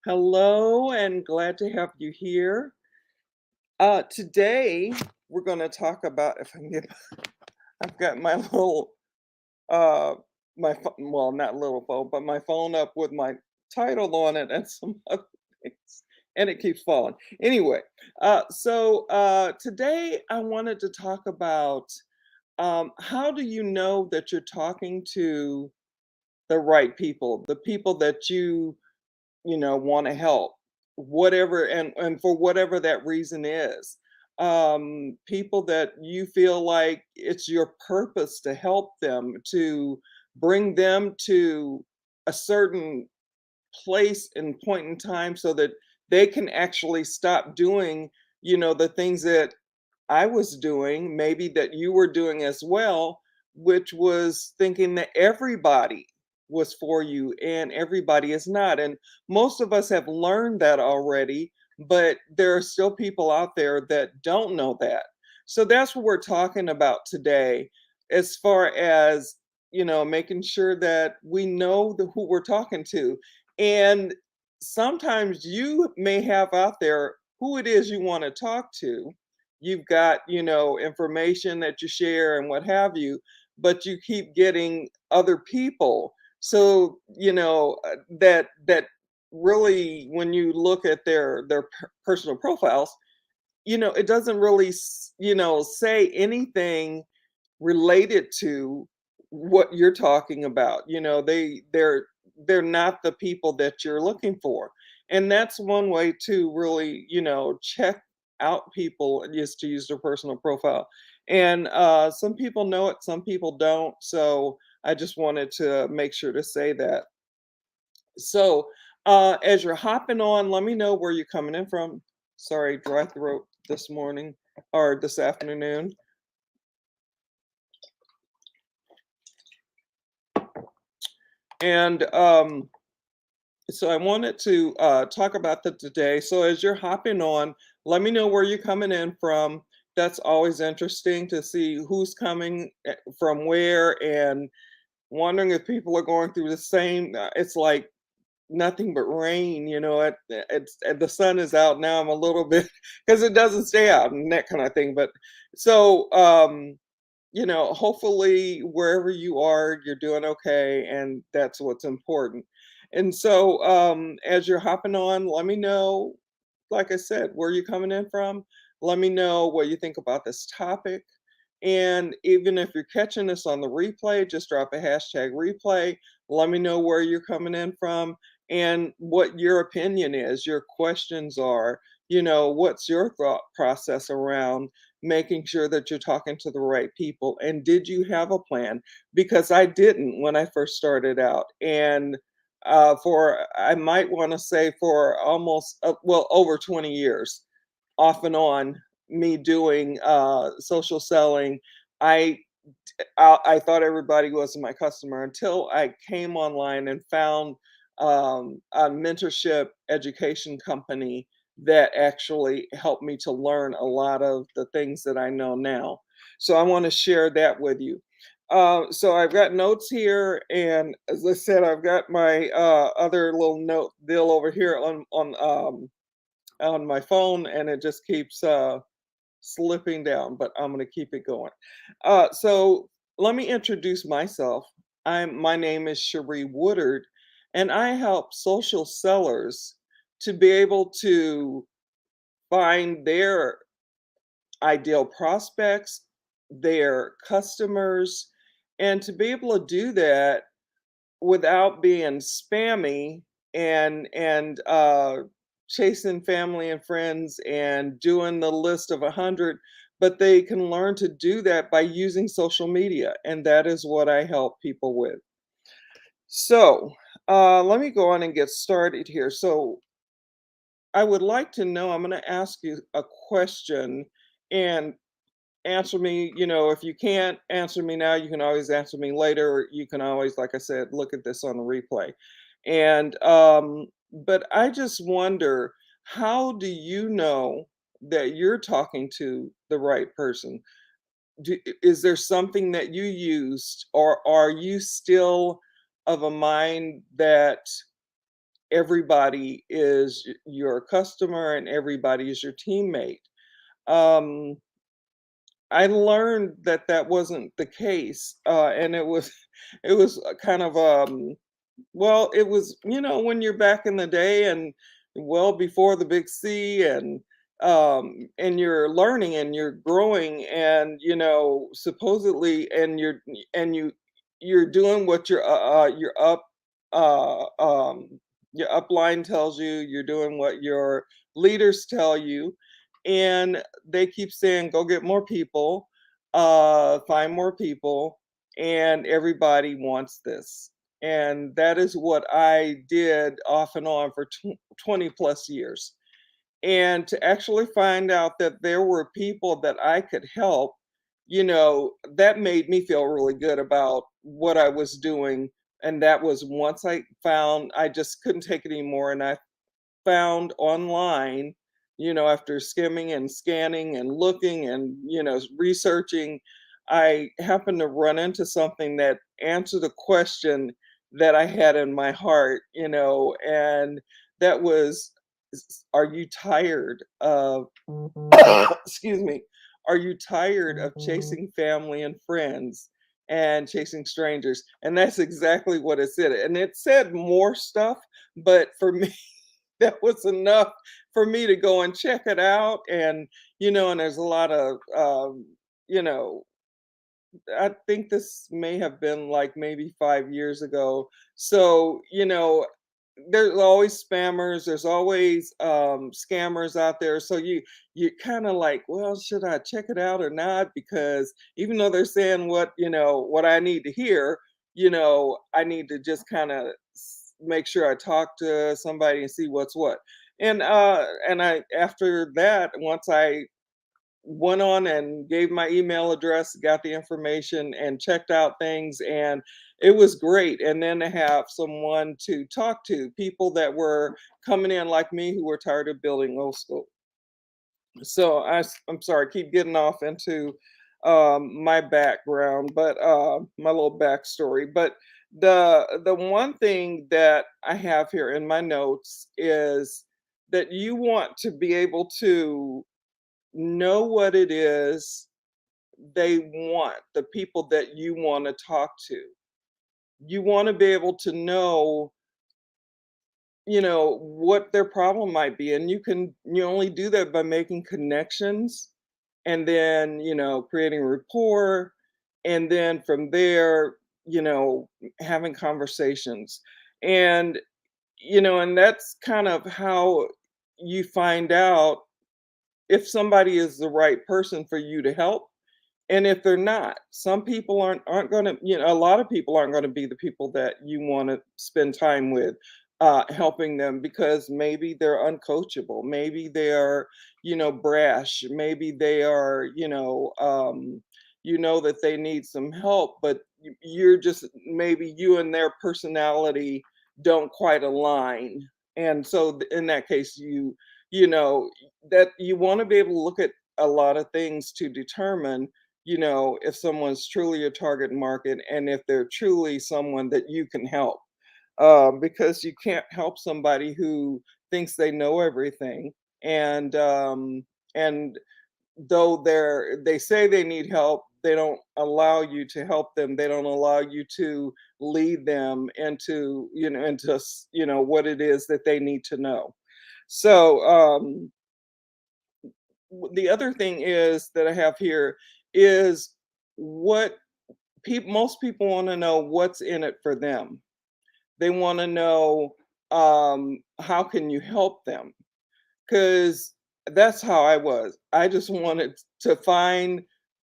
Hello, and glad to have you here. Today we're going to talk about if I can get. I've got my little, uh, well, not little phone, but my phone up with my title on it and some other things, and it keeps falling. Anyway, today I wanted to talk about how do you know that you're talking to the right people, the people that you want to help, whatever, and for whatever that reason is. People that you feel like it's your purpose to help them, to bring them to a certain place and point in time so that they can actually stop doing, the things that I was doing, maybe that you were doing as well, which was thinking that everybody was for you and everybody is not. And most of us have learned that already, but there are still people out there that don't know that. So that's what we're talking about today, as far as, making sure that we know who we're talking to. And sometimes you may have out there who it is you want to talk to. You've got, information that you share and what have you, but you keep getting other people. So, that really, when you look at their personal profiles, it doesn't really say anything related to what you're talking about. They're not the people that you're looking for. And that's one way to really, check out people, is to use their personal profile. And some people know it, some people don't. So I just wanted to make sure to say that. So as you're hopping on, let me know where you're coming in from. Sorry, dry throat this morning or this afternoon. And so I wanted to talk about that today. So as you're hopping on, let me know where you're coming in from. That's always interesting to see who's coming from where, and wondering if people are going through the same. It's like nothing but rain, the sun is out now. I'm a little bit because it doesn't stay out and that kind of thing. But so hopefully wherever you are, you're doing okay, and that's what's important. And so, as you're hopping on, let me know, like I said, where you're coming in from. Let me know what you think about this topic. And even if you're catching this on the replay, just drop a hashtag replay. Let me know where you're coming in from and what your opinion is, your questions are, what's your thought process around making sure that you're talking to the right people. And did you have a plan? Because I didn't when I first started out. And I might want to say for almost, well, over 20 years, off and on, me doing social selling. I I thought everybody was my customer until I came online and found a mentorship education company that actually helped me to learn a lot of the things that I know now. So I want to share that with you. So I've got notes here, and as I said, I've got my other little note deal over here on my phone, and it just keeps slipping down, but I'm going to keep it going. So let me introduce myself. My name is Cherie Woodard, and I help social sellers to be able to find their ideal prospects, their customers, and to be able to do that without being spammy and chasing family and friends and doing the list of 100, but they can learn to do that by using social media, and that is what I help people with. So let me go on and get started here. So I would like to know, I'm going to ask you a question, and answer me. If you can't answer me now, you can always answer me later, or you can always, like I said, look at this on the replay. And but I just wonder, how do you know that you're talking to the right person? Is there something that you used, or are you still of a mind that everybody is your customer and everybody is your teammate. Um, I learned that that wasn't the case, and it was it was kind of well, it was, when you're back in the day and well before the big C, and you're learning and you're growing, and supposedly, and you're doing what uh um your upline tells you, you're doing what your leaders tell you, and they keep saying go get more people, find more people, and everybody wants this. And that is what I did off and on for 20 plus years. And to actually find out that there were people that I could help, that made me feel really good about what I was doing. And that was once I found I just couldn't take it anymore. And I found online, after skimming and scanning and looking and, researching, I happened to run into something that answered a question that I had in my heart, and that was, are you tired of, excuse me, are you tired of chasing family and friends and chasing strangers? And that's exactly what it said. And it said more stuff, but for me, that was enough for me to go and check it out. And and there's a lot of you know I think this may have been like maybe 5 years ago. So there's always spammers, there's always scammers out there, so you kind of like, well, should I check it out or not? Because even though they're saying what I need to hear, I need to just kind of make sure I talk to somebody and see what's what. And I, after that, once I went on and gave my email address, got the information, and checked out things, and it was great. And then to have someone to talk to, people that were coming in like me who were tired of building old school. So I'm sorry, I keep getting off into my background, but my little backstory. But the one thing that I have here in my notes is that you want to be able to know what it is they want, the people that you want to talk to. You want to be able to know, what their problem might be. And you only do that by making connections, and then, creating rapport. And then from there, having conversations. And, and that's kind of how you find out if somebody is the right person for you to help. And if they're not, some people aren't gonna, a lot of people aren't gonna be the people that you wanna spend time with, helping them, because maybe they're uncoachable, maybe they are, brash, maybe they are, that they need some help, but you're just, maybe you and their personality don't quite align. And so in that case, you know, that you wanna be able to look at a lot of things to determine, if someone's truly a target market and if they're truly someone that you can help. Because you can't help somebody who thinks they know everything. And though they say they need help, they don't allow you to help them. They don't allow you to lead them into what it is that they need to know. So the other thing is that I have here is what most people want to know, what's in it for them. They want to know, how can you help them? Because that's how I was. I just wanted to find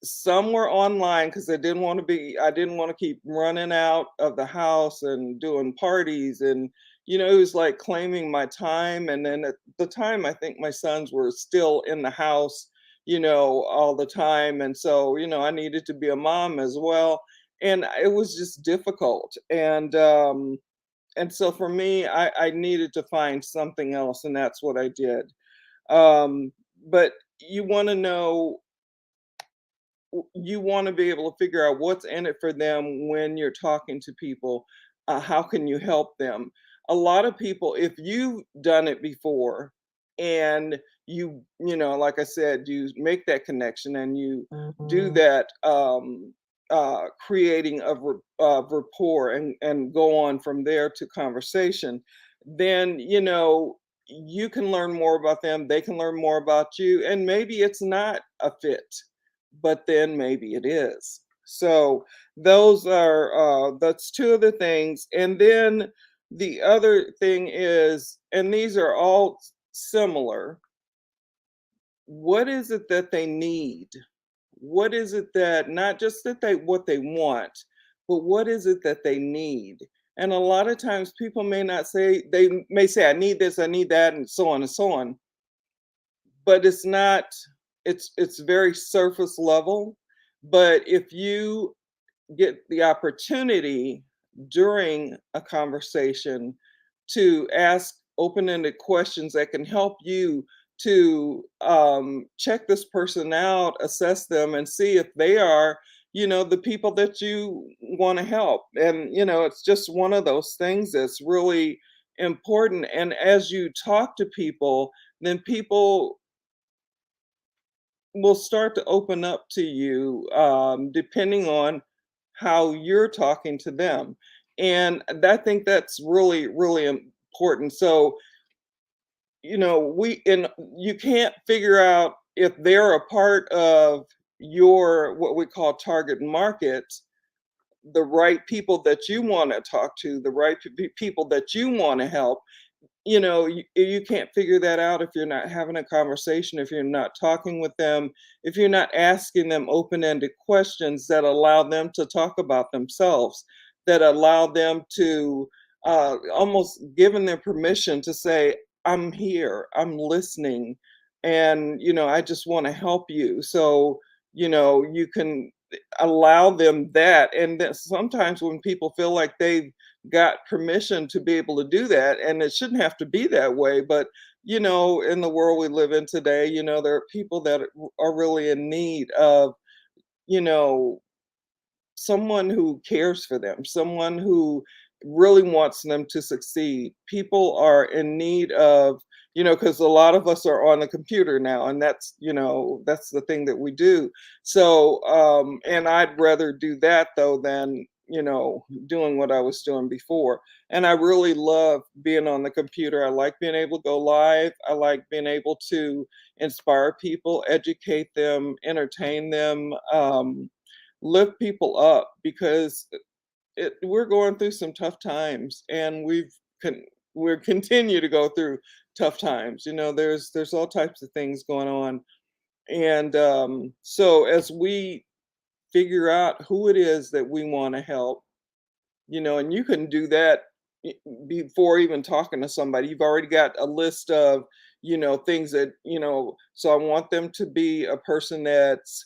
somewhere online, because I didn't want to keep running out of the house and doing parties, and it was like claiming my time. And then at the time, I think my sons were still in the house, all the time. And so, I needed to be a mom as well. And it was just difficult. And so for me, I needed to find something else, and that's what I did. But you want to know, you want to be able to figure out what's in it for them when you're talking to people. How can you help them? a lot of people, if you've done it before and like I said, you make that connection and you do Mhm. that creating of rapport and go on from there to conversation, then you can learn more about them, they can learn more about you, and maybe it's not a fit, but then maybe it is. So that's two of the things. And then the other thing is, and these are all similar, what is it that they need? What is it that, not just that they what they want, but what is it that they need? And a lot of times people may not say, they may say, I need this, I need that, and so on and so on, but it's not, it's very surface level. But if you get the opportunity during a conversation to ask open-ended questions that can help you to check this person out, assess them, and see if they are, the people that you want to help. And it's just one of those things that's really important. And as you talk to people, then people will start to open up to you, depending on how you're talking to them. And I think that's really, really important. So, you can't figure out if they're a part of your what we call target market, the right people that you want to talk to, the right people that you want to help. You can't figure that out if you're not having a conversation, if you're not talking with them, if you're not asking them open-ended questions that allow them to talk about themselves, that allow them to almost giving them permission to say, I'm here, I'm listening, and I just want to help you. So you can allow them that. And that sometimes when people feel like they've got permission to be able to do that, and it shouldn't have to be that way, but in the world we live in today, there are people that are really in need of you know someone who cares for them, someone who really wants them to succeed. People are in need of, because a lot of us are on the computer now, and that's the thing that we do. So, and I'd rather do that though than, doing what I was doing before. And I really love being on the computer. I like being able to go live. I like being able to inspire people, educate them, entertain them. Lift people up, because we're going through some tough times, and we're continue to go through tough times. There's all types of things going on. And so as we figure out who it is that we want to help, and you can do that i- before even talking to somebody. You've already got a list of, things that, so I want them to be a person that's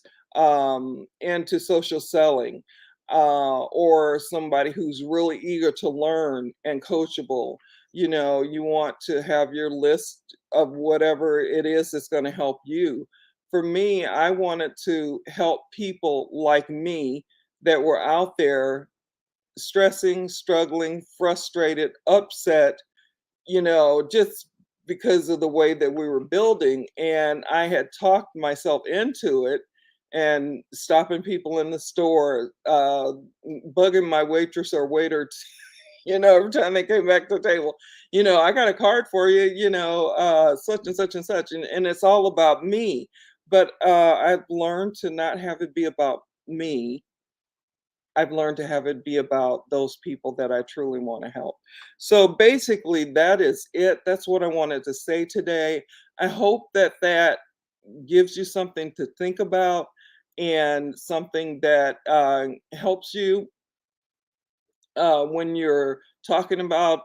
into social selling, or somebody who's really eager to learn and coachable. You want to have your list of whatever it is that's going to help you. For me, I wanted to help people like me that were out there stressing, struggling, frustrated, upset, just because of the way that we were building. And I had talked myself into it, and stopping people in the store, bugging my waitress or waiter, every time they came back to the table, I got a card for you, such and such and such. And it's all about me. But I've learned to not have it be about me. I've learned to have it be about those people that I truly want to help. So basically, that is it. That's what I wanted to say today. I hope that that gives you something to think about, and something that helps you when you're talking about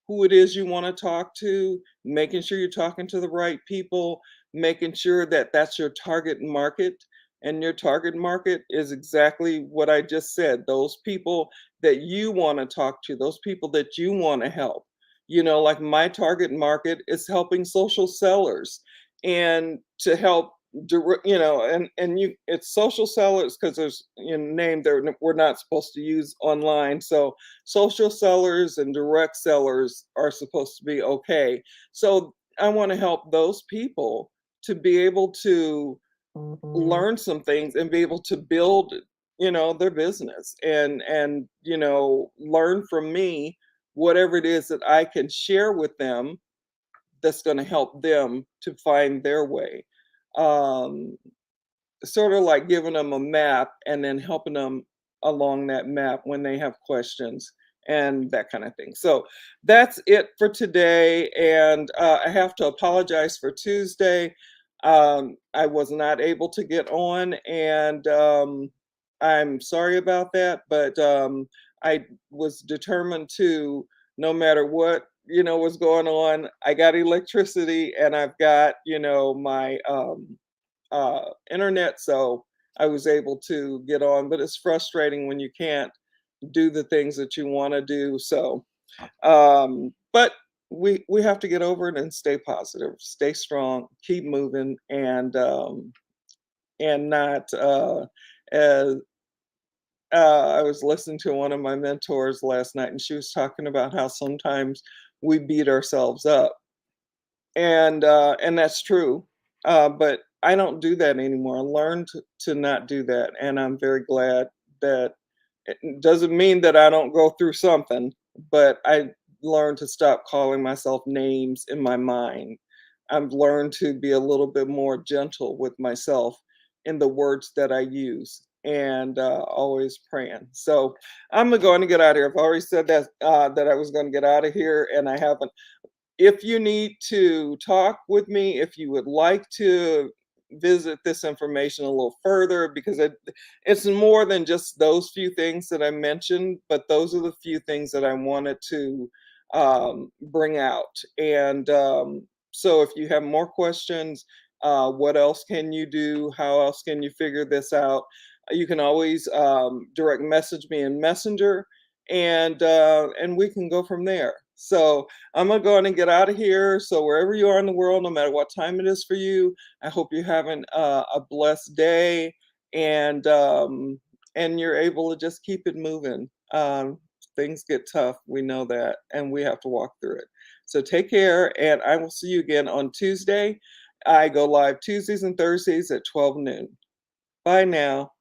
who it is you want to talk to, making sure you're talking to the right people, making sure that that's your target market. And your target market is exactly what I just said, those people that you want to talk to, those people that you want to help. Like my target market is helping social sellers, and to help and you it's social sellers because there's name we're not supposed to use online. So social sellers and direct sellers are supposed to be okay. So I want to help those people to be able to learn some things and be able to build their business and learn from me whatever it is that I can share with them that's going to help them to find their way. um Sort of like giving them a map and then helping them along that map when they have questions and that kind of thing. So that's it for today. And I have to apologize for Tuesday. I was not able to get on, and I'm sorry about that. But I was determined to, no matter what was going on, I got electricity and I've got my internet, so I was able to get on. But it's frustrating when you can't do the things that you want to do. So, but we have to get over it and stay positive, stay strong, keep moving, and not. As I was listening to one of my mentors last night, and she was talking about how sometimes we beat ourselves up, and that's true. But I don't do that anymore. I learned to not do that, and I'm very glad that it doesn't mean that I don't go through something, but I learned to stop calling myself names in my mind. I've learned to be a little bit more gentle with myself in the words that I use, and always praying. So I'm going to get out of here. I've already said that I was going to get out of here, and I haven't. If you need to talk with me, if you would like to visit this information a little further, because it's more than just those few things that I mentioned, but those are the few things that I wanted to bring out. And so if you have more questions, what else can you do? How else can you figure this out? You can always direct message me in Messenger, and we can go from there. So I'm gonna go on and get out of here. So wherever you are in the world, no matter what time it is for you, I hope you're having a blessed day, and and you're able to just keep it moving. Things get tough, we know that, and we have to walk through it. So take care, and I will see you again on Tuesday. I go live Tuesdays and Thursdays at 12 noon. Bye now.